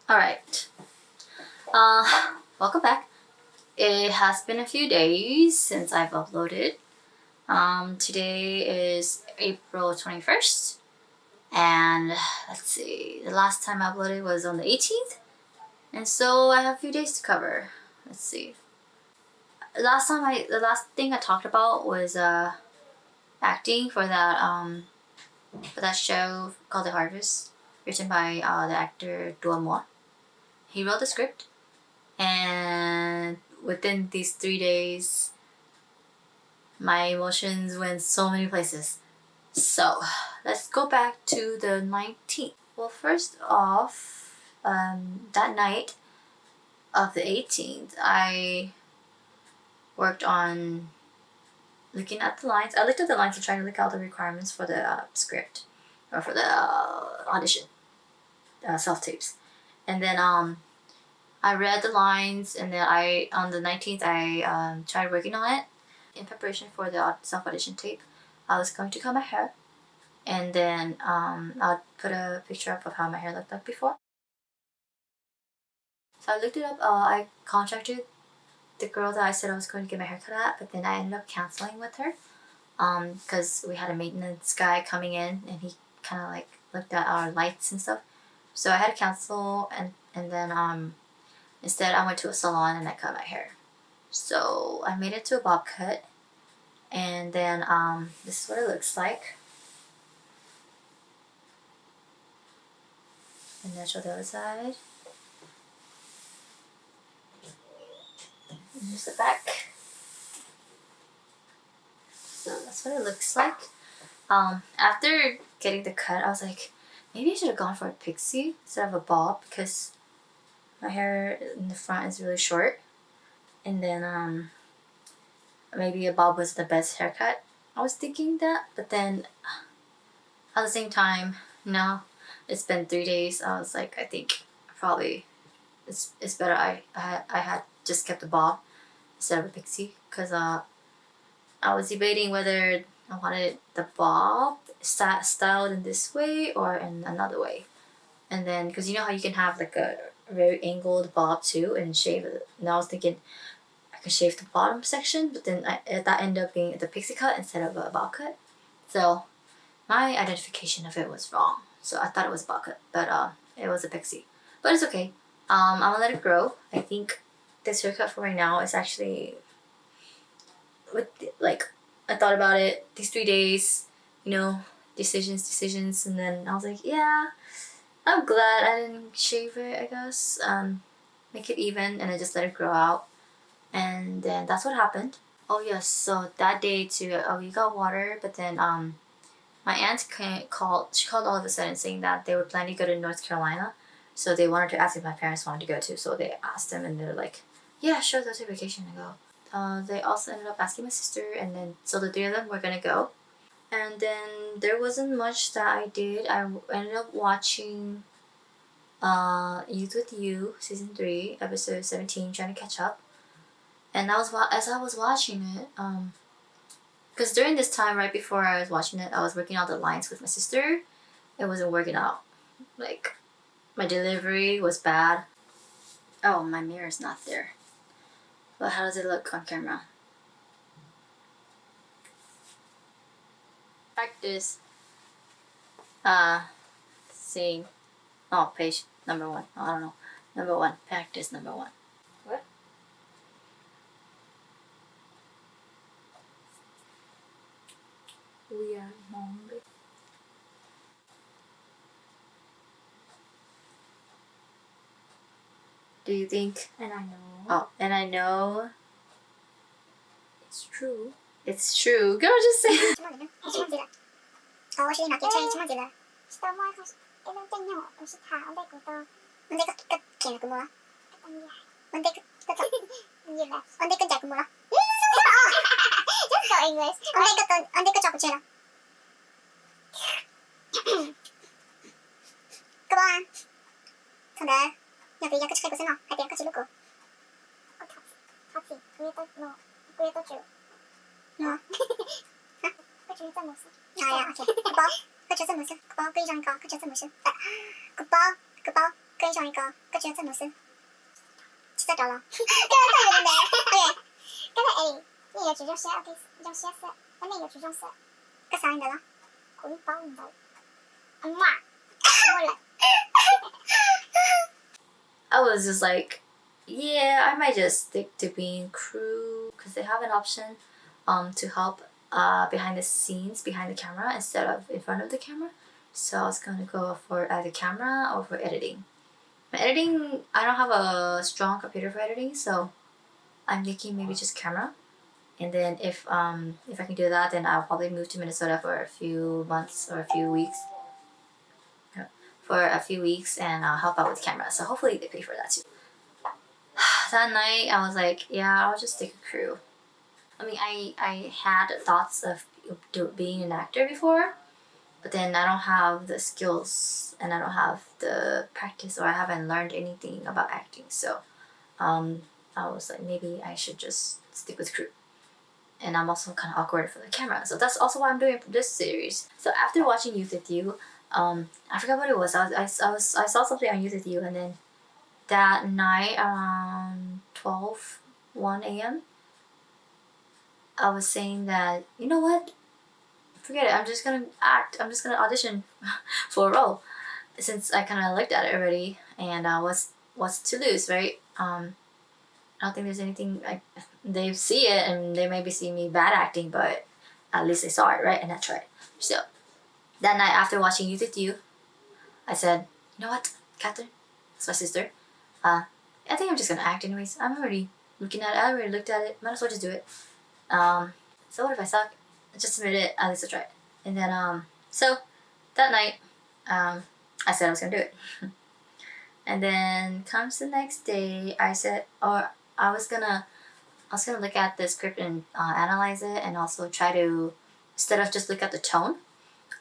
Alright. Welcome back. It has been a few days since I've uploaded. Today is April 21st. And let's see, the last time I uploaded was on the 18th. And so I have a few days to cover. Let's see. The last thing I talked about was acting for that show called The Harvest, written by the actor Duo. He wrote the script, and within these 3 days, my emotions went so many places. So let's go back to the 19th. Well, first off, that night of the 18th, I worked on looking at the lines. I looked at the lines and tried to look out the requirements for the script, or for the audition, self-tapes. And then I read the lines, and then on the 19th, I tried working on it. In preparation for the self-audition tape, I was going to cut my hair, and then I'll put a picture up of how my hair looked like before. So I looked it up. I contacted the girl that I said I was going to get my hair cut at, but then I ended up canceling with her because we had a maintenance guy coming in, and he kind of like looked at our lights and stuff. So I had to cancel, and then instead I went to a salon and I cut my hair. So I made it to a bob cut, and then this is what it looks like. And then show the other side. And here's the back. So that's what it looks like. After getting the cut, I was like, maybe I should have gone for a pixie instead of a bob, because my hair in the front is really short. And then maybe a bob was the best haircut. I was thinking that, but then at the same time, no, it's been 3 days. I was like, I think probably it's better I had just kept the bob instead of a pixie, because I was debating whether I wanted the bob styled in this way or in another way. And then, because you know how you can have like a very angled bob too and shave it. And I was thinking I could shave the bottom section, but then that ended up being the pixie cut instead of a bob cut. So my identification of it was wrong. So I thought it was a bob cut, but it was a pixie. But it's okay. I'm gonna let it grow. I think this haircut for right now is actually, I thought about it these 3 days, decisions, and then I was like, yeah, I'm glad I didn't shave it, I guess. Make it even, and I just let it grow out. And then that's what happened. Oh yes, so that day too, we got water, but then my aunt called all of a sudden saying that they were planning to go to North Carolina. So they wanted to ask if my parents wanted to go too. So they asked them, and they're like, yeah, sure, they'll take vacation and go. They also ended up asking my sister, and then so the 3 of them were gonna go. And then there wasn't much that I did. I ended up watching Youth with You, season 3, episode 17, trying to catch up. And as I was watching it, because during this time, right before I was watching it, I was working out the lines with my sister. It wasn't working out. Like, my delivery was bad. Oh, my mirror's not there. But how does it look on camera? Practice. Seeing. Oh, page number 1. I don't know. Number 1. Practice number 1. What? We are hungry. Do you think? And I know. Oh, and I know. It's true. It's true. Girl, just say it. 어시나 괜찮이 치마지라. Что мой хаш? Это тенё. Ошита. Он데 кото. Он데 그 걔는 그 뭐야? Он데 그 Onde 그 자꾸 뭐야? Just go English. Onde 그 cappuccino. Come on. 근데 여기 약간 치고 있으나 할 때 약간 치고. 같이 그게 또 줄. 그 줄자 무슨? 아야, 오케이. 그거 그 줄자 무슨? 그거 그 이전거 그 줄자 무슨? 그거 그跟上一个觉这么深，진짜 달라. 그래서 있는데, 예. 그래서 에이, 이거 주저씨야, 주저씨였어. 근데 이거 주저씨. 그 사람들아, 거기 빠운다. 엄마, 몰라. I was just like, yeah, I might just stick to being crew because they have an option to help behind the scenes, behind the camera instead of in front of the camera. So I was gonna go for either camera or for editing. My editing, I don't have a strong computer for editing, so I'm thinking maybe just camera. And then if I can do that, then I'll probably move to Minnesota for a few months or a few weeks. For a few weeks and I'll help out with camera. So hopefully they pay for that too. That night I was like, yeah, I'll just take a crew. I mean, I had thoughts of being an actor before, but then I don't have the skills and I don't have the practice or I haven't learned anything about acting. So I was like, maybe I should just stick with crew. And I'm also kind of awkward for the camera. So that's also why I'm doing this series. So after watching Youth With You, I forgot what it was. I saw something on Youth With You and then that night around 1 a.m. I was saying that, you know what? Forget it. I'm just gonna act. I'm just gonna audition for a role. Since I kind of looked at it already and what's to lose, right? I don't think there's anything they see it and they maybe see me bad acting, but at least they saw it, right? And I tried. So that night after watching Youth With You, I said, you know what, Catherine, that's my sister. I think I'm just gonna act anyways. I'm already looking at it. I already looked at it. Might as well just do it. So what if I suck? Just submit it. At least I try it. And then so that night, I said I was gonna do it. And then comes the next day. I said, or I was gonna look at the script and analyze it, and also try to, instead of just look at the tone,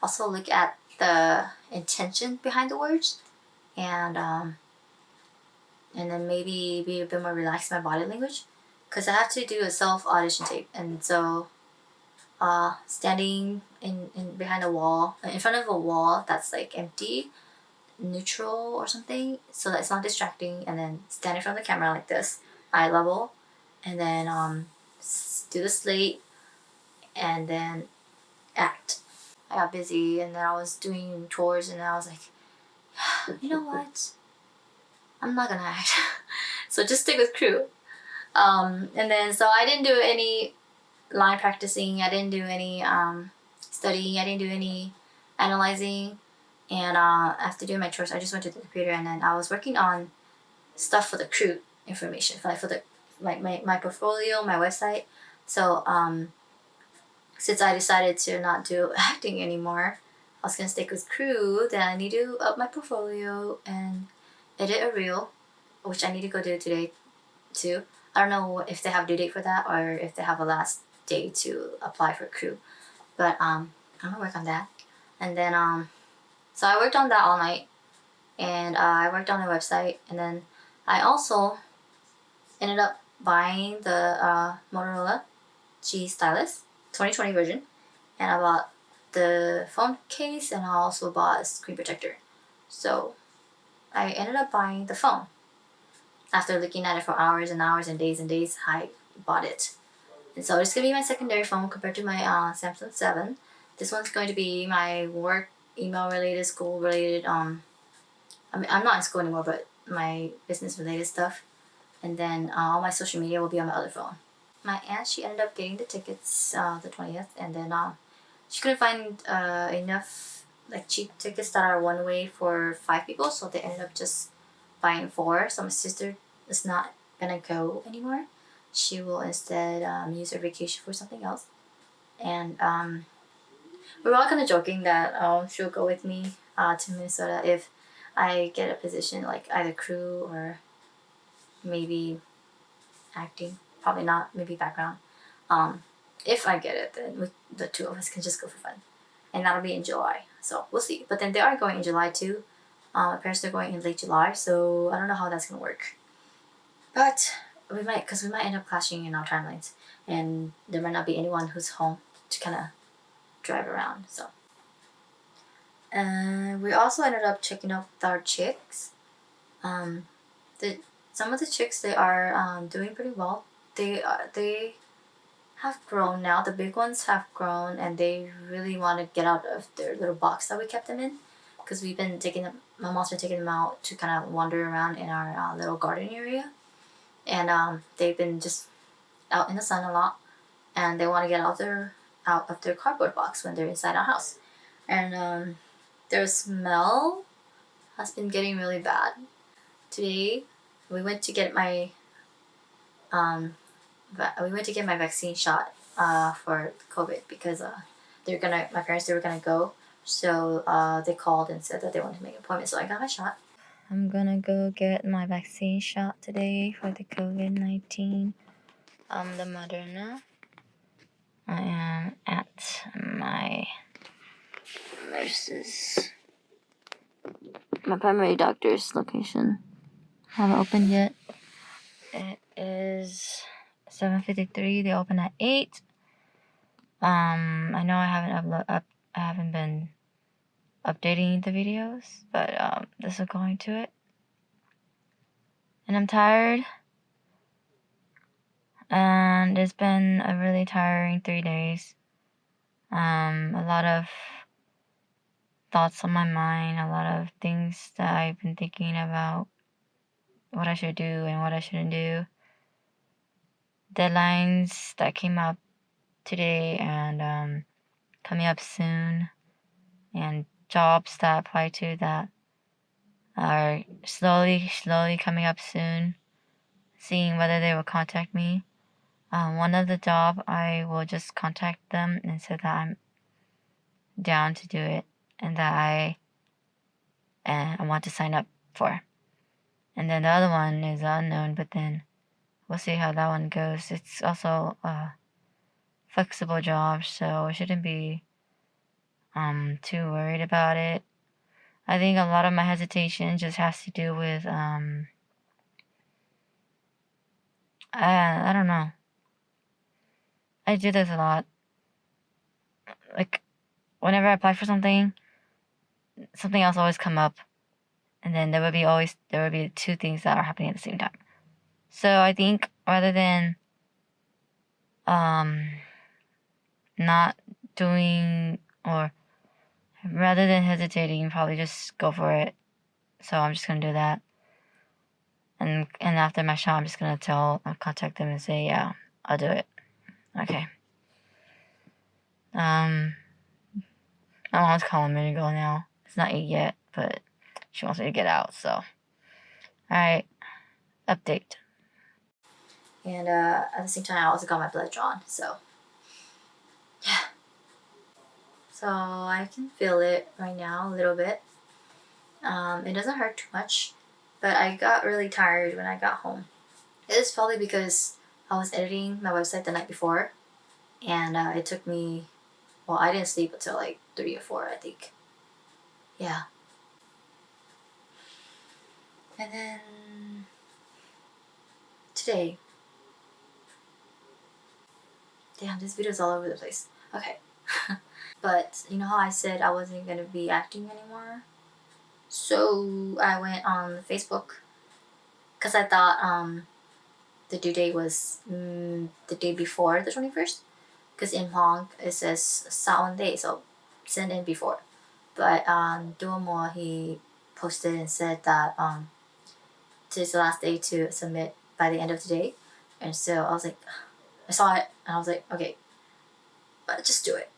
also look at the intention behind the words, and then maybe be a bit more relaxed in my body language, because I have to do a self audition tape, and so standing in behind a wall, in front of a wall that's like empty, neutral or something, so that it's not distracting, and then stand in front of the camera like this, eye level, and then do the slate, and then act. I got busy, and then I was doing chores, and I was like, you know what? I'm not gonna act. So just stick with crew. And then so I didn't do any line practicing. I didn't do any studying. I didn't do any analyzing. And after doing my chores, I just went to the computer, and then I was working on stuff for the crew information, like for the my portfolio, my website. So since I decided to not do acting anymore, I was gonna stick with crew. Then I need to up my portfolio and edit a reel, which I need to go do today too. I don't know if they have a due date for that or if they have a last day to apply for crew, but I'm gonna work on that. And then so I worked on that all night, and I worked on the website, and then I also ended up buying the Motorola G Stylus 2020 version, and I bought the phone case, and I also bought a screen protector. So I ended up buying the phone. After looking at it for hours and hours and days, I bought it. And so it's gonna be my secondary phone compared to my Samsung 7. This one's going to be my work, email related, school related. I mean, I'm not in school anymore, but my business related stuff. And then all my social media will be on my other phone. My aunt, she ended up getting the tickets the 20th, and then she couldn't find enough like cheap tickets that are one way for 5 people, so they ended up just buying 4. So my sister is not gonna go anymore. She will instead use her vacation for something else. And we were all kind of joking that she'll go with me to Minnesota if I get a position like either crew or maybe acting. Probably not, maybe background. If I get it, then the two of us can just go for fun. And that'll be in July. So we'll see. But then they are going in July too. My parents are going in late July, so I don't know how that's gonna work. But we might end up clashing in our timelines, and there might not be anyone who's home to kind of drive around. So we also ended up checking out with our chicks, The some of the chicks, they are doing pretty well. They have grown now. The big ones have grown, and they really want to get out of their little box that we kept them in, because we've been taking them. My mom's been taking them out to kind of wander around in our little garden area, and they've been just out in the sun a lot, and they want to get out of their cardboard box when they're inside our house, and their smell has been getting really bad. Today, we went to get my vaccine shot for COVID, because my parents, they were gonna go, so they called and said that they wanted to make an appointment, so I got my shot. I'm gonna go get my vaccine shot today for the COVID-19, the Moderna. I am at my primary doctor's location. Haven't opened yet. It is 7:53. They open at 8. I know I haven't been updating the videos, but this is going to it. And I'm tired. And it's been a really tiring 3 days. A lot of thoughts on my mind, a lot of things that I've been thinking about, what I should do and what I shouldn't do. Deadlines that came up today and coming up soon, and jobs that I apply to that are slowly coming up soon, seeing whether they will contact me. One of the job, I will just contact them and say that I'm down to do it and that I want to sign up for. And then the other one is unknown, but then we'll see how that one goes. It's also a flexible job, so I shouldn't be too worried about it. I think a lot of my hesitation just has to do with I don't know. I do this a lot. Like, whenever I apply for something else always come up, and then there would be 2 things that are happening at the same time. So I think rather than not doing, or rather than hesitating, probably just go for it. So I'm just gonna do that. And after my shot, I'm just gonna contact them and say, yeah, I'll do it. Okay. My mom's calling me to go now. It's not 8 yet, but she wants me to get out, so. Alright. Update. And at the same time, I also got my blood drawn, so. Yeah. So I can feel it right now a little bit. It doesn't hurt too much, but I got really tired when I got home. It's probably because I was editing my website the night before, and it took me, I didn't sleep until like 3 or 4, I think. Yeah. And then today, damn, this video's all over the place. Okay. But you know how I said I wasn't gonna be acting anymore? So I went on Facebook, because I thought the due date was the day before the 21st, because in Hong it says Saon day, so send in before. But Duomo, he posted and said that today's the last day to submit by the end of the day. And so I was like, I saw it and I was like, okay, just do it.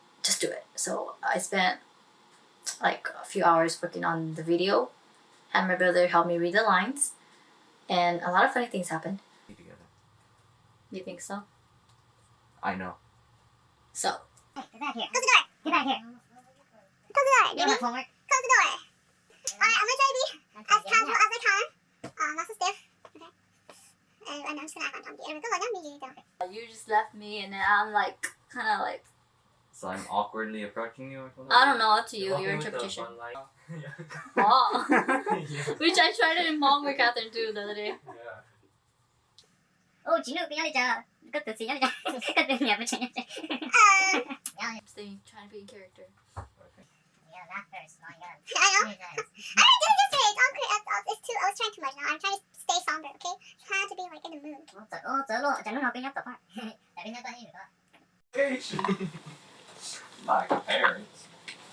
So I spent like a few hours working on the video, and my brother helped me read the lines, and a lot of funny things happened. Together. You think so? I know. So. Hey, get back here. Close the door. Get back here. Close the door. You don't have homework. Close the door. Alright, I'm gonna try to be as casual as I can. Not so stiff. Okay. And I'm just gonna act on Tom. You just left me, and then I'm like, kind of like. So I'm awkwardly approaching you or something? I don't know, up to you, your interpretation. Oh. Yeah. Which I tried it in Hong with Catherine too the other day. Yeah. Oh, 진우 삐아리자. 그것도 진짜리자. 그것도 예쁘지. Stay trying to be in character. Yeah, not first. My God. I know. I didn't do this yesterday. It's all crazy. I was trying too much. จะรู้เราเป็นยักษ์ต่อไปแต่เป็นยักษ์ตัวให้หรือก็ My parents,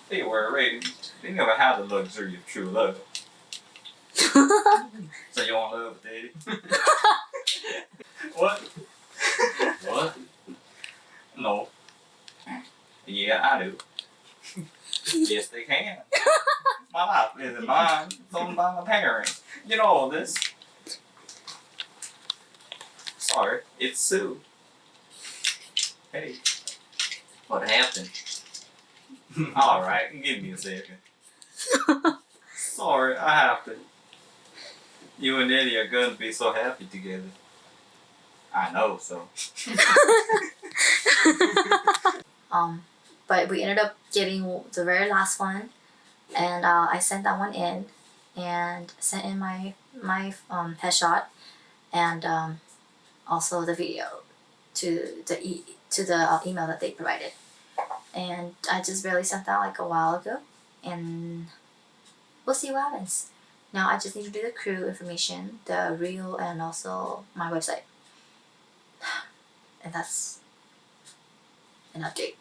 they were raised. They never had the luxury of true love. So you want love, daddy? What? What? No. Yeah, I do. Yes, they can. My life isn't mine. It's owned by my parents. You know all this. Sorry, it's Sue. Hey. What happened? Alright, give me a second. Sorry, I have to. You and Eddie are going to be so happy together. I know, so. But we ended up getting the very last one, and I sent that one in, and sent in my headshot, and also the video to the email that they provided. And I just barely sent that like a while ago, and we'll see what happens. Now I just need to do the crew information, the reel, and also my website. And that's an update.